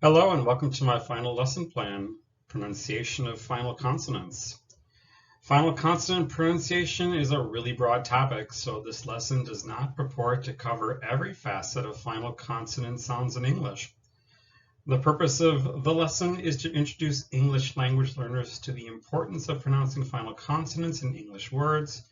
Hello and welcome to my final lesson plan, pronunciation of final consonants. Final consonant pronunciation is a really broad topic, so this lesson does not purport to cover every facet of final consonant sounds in English. The purpose of the lesson is to introduce English language learners to the importance of pronouncing final consonants in English words,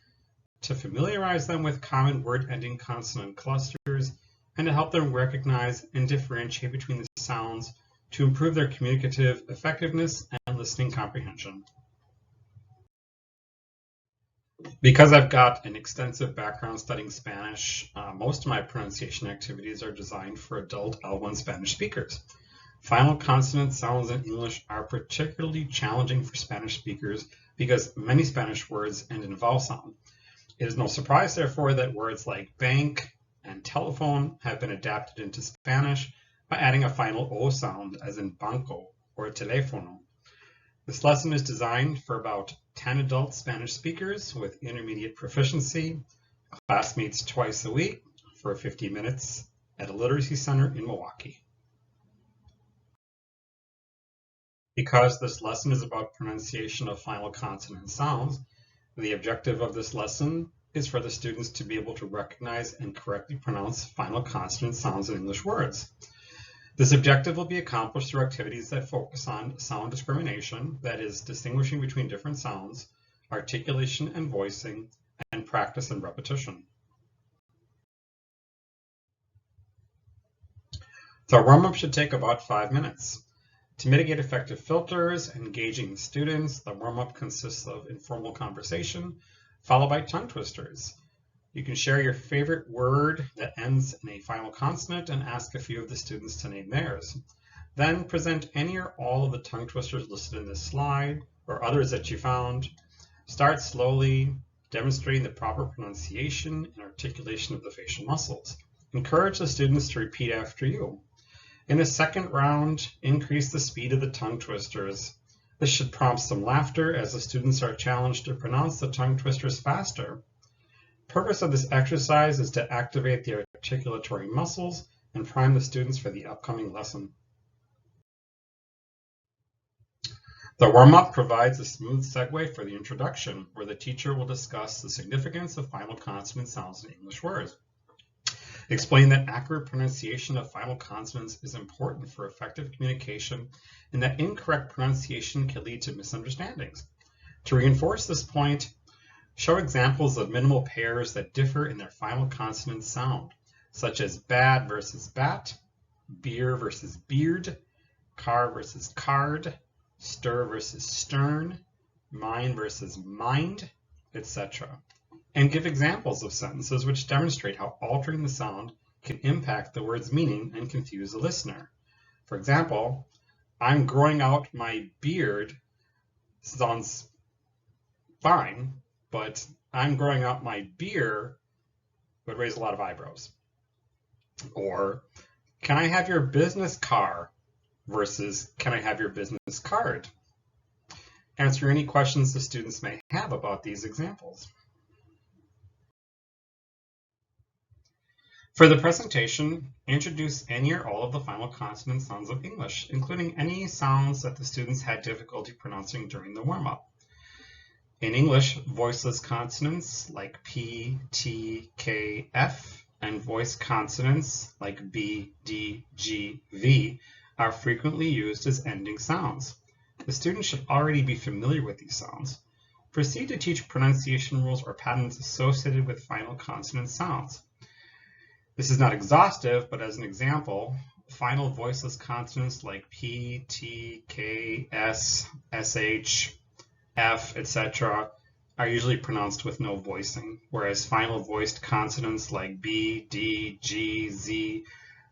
to familiarize them with common word-ending consonant clusters, and to help them recognize and differentiate between the sounds to improve their communicative effectiveness and listening comprehension. Because I've got an extensive background studying Spanish, most of my pronunciation activities are designed for adult L1 Spanish speakers. Final consonant sounds in English are particularly challenging for Spanish speakers because many Spanish words end in a vowel sound. It is no surprise, therefore, that words like bank and telephone have been adapted into Spanish by adding a final O sound, as in banco or teléfono. This lesson is designed for about 10 adult Spanish speakers with intermediate proficiency. Class meets twice a week for 50 minutes at a literacy center in Milwaukee. Because this lesson is about pronunciation of final consonant sounds, the objective of this lesson is for the students to be able to recognize and correctly pronounce final consonant sounds in English words. This objective will be accomplished through activities that focus on sound discrimination, that is, distinguishing between different sounds, articulation and voicing, and practice and repetition. The warm-up should take about 5 minutes. To mitigate effective filters and engaging the students, the warm-up consists of informal conversation, followed by tongue twisters. You can share your favorite word that ends in a final consonant and ask a few of the students to name theirs. Then present any or all of the tongue twisters listed in this slide or others that you found. Start slowly, demonstrating the proper pronunciation and articulation of the facial muscles. Encourage the students to repeat after you. In the second round, increase the speed of the tongue twisters. This should prompt some laughter as the students are challenged to pronounce the tongue twisters faster. The purpose of this exercise is to activate the articulatory muscles and prime the students for the upcoming lesson. The warm-up provides a smooth segue for the introduction, where the teacher will discuss the significance of final consonant sounds in English words. Explain that accurate pronunciation of final consonants is important for effective communication and that incorrect pronunciation can lead to misunderstandings. To reinforce this point, show examples of minimal pairs that differ in their final consonant sound, such as bad versus bat, beer versus beard, car versus card, stir versus stern, mind versus mind, etc. And give examples of sentences which demonstrate how altering the sound can impact the word's meaning and confuse the listener. For example, I'm growing out my beard sounds fine, but I'm growing out my beer would raise a lot of eyebrows. Or, can I have your business car versus can I have your business card? Answer any questions the students may have about these examples. For the presentation, introduce any or all of the final consonant sounds of English, including any sounds that the students had difficulty pronouncing during the warm-up. In English, voiceless consonants like P, T, K, F, and voiced consonants like B, D, G, V are frequently used as ending sounds. The student should already be familiar with these sounds. Proceed to teach pronunciation rules or patterns associated with final consonant sounds. This is not exhaustive, but as an example, final voiceless consonants like P, T, K, S, SH, F, etc. are usually pronounced with no voicing, whereas final voiced consonants like B, D, G, Z,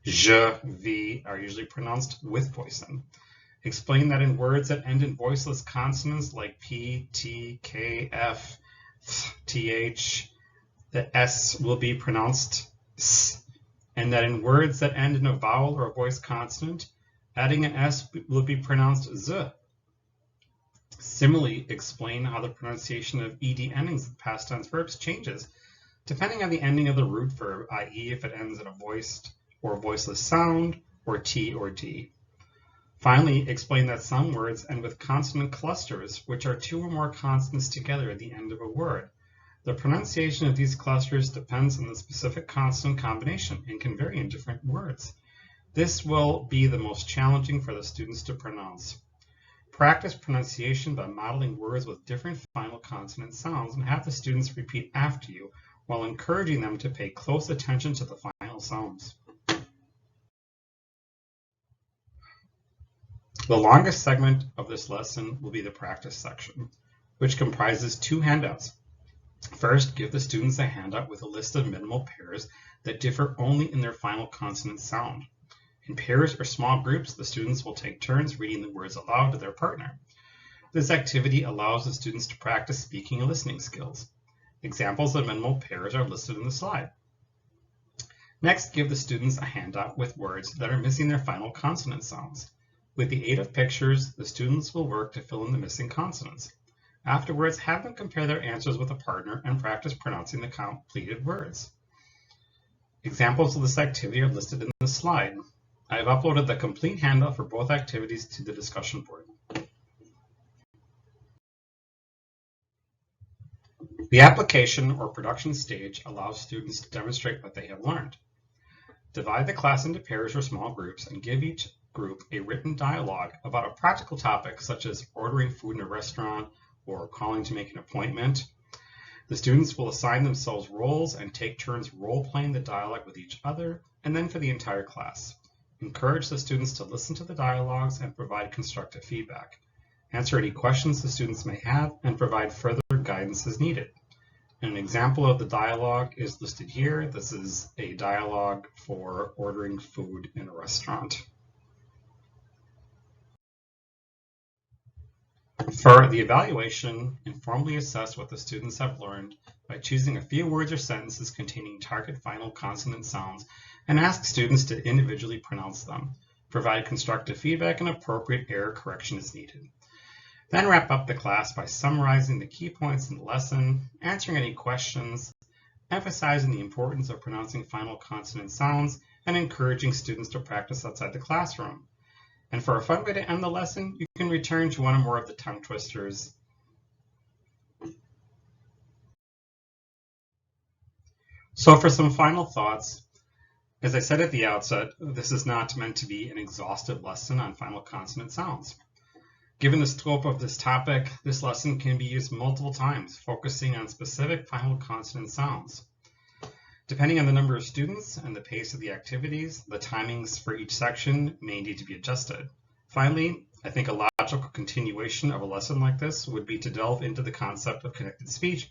J, V are usually pronounced with voicing. Explain that in words that end in voiceless consonants like P, T, K, F, TH, the S will be pronounced S, and that in words that end in a vowel or a voiced consonant, adding an S will be pronounced Z. Similarly, explain how the pronunciation of ed endings of past tense verbs changes depending on the ending of the root verb, i.e. if it ends in a voiced or voiceless sound, or T or D. Finally, explain that some words end with consonant clusters, which are two or more consonants together at the end of a word. The pronunciation of these clusters depends on the specific consonant combination and can vary in different words. This will be the most challenging for the students to pronounce. Practice pronunciation by modeling words with different final consonant sounds and have the students repeat after you while encouraging them to pay close attention to the final sounds. The longest segment of this lesson will be the practice section, which comprises two handouts. First, give the students a handout with a list of minimal pairs that differ only in their final consonant sound. In pairs or small groups, the students will take turns reading the words aloud to their partner. This activity allows the students to practice speaking and listening skills. Examples of minimal pairs are listed in the slide. Next, give the students a handout with words that are missing their final consonant sounds. With the aid of pictures, the students will work to fill in the missing consonants. Afterwards, have them compare their answers with a partner and practice pronouncing the completed words. Examples of this activity are listed in the slide. I have uploaded the complete handout for both activities to the discussion board. The application or production stage allows students to demonstrate what they have learned. Divide the class into pairs or small groups and give each group a written dialogue about a practical topic such as ordering food in a restaurant or calling to make an appointment. The students will assign themselves roles and take turns role-playing the dialogue with each other and then for the entire class. Encourage the students to listen to the dialogues and provide constructive feedback. Answer any questions the students may have and provide further guidance as needed. An example of the dialogue is listed here. This is a dialogue for ordering food in a restaurant. For the evaluation, informally assess what the students have learned by choosing a few words or sentences containing target final consonant sounds and ask students to individually pronounce them. Provide constructive feedback and appropriate error correction as needed. Then wrap up the class by summarizing the key points in the lesson, answering any questions, emphasizing the importance of pronouncing final consonant sounds, and encouraging students to practice outside the classroom. And for a fun way to end the lesson, you can return to one or more of the tongue twisters. So for some final thoughts, as I said at the outset, this is not meant to be an exhaustive lesson on final consonant sounds. Given the scope of this topic, this lesson can be used multiple times, focusing on specific final consonant sounds. Depending on the number of students and the pace of the activities, the timings for each section may need to be adjusted. Finally, I think a logical continuation of a lesson like this would be to delve into the concept of connected speech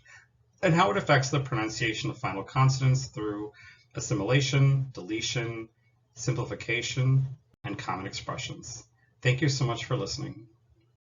and how it affects the pronunciation of final consonants through assimilation, deletion, simplification, and common expressions. Thank you so much for listening.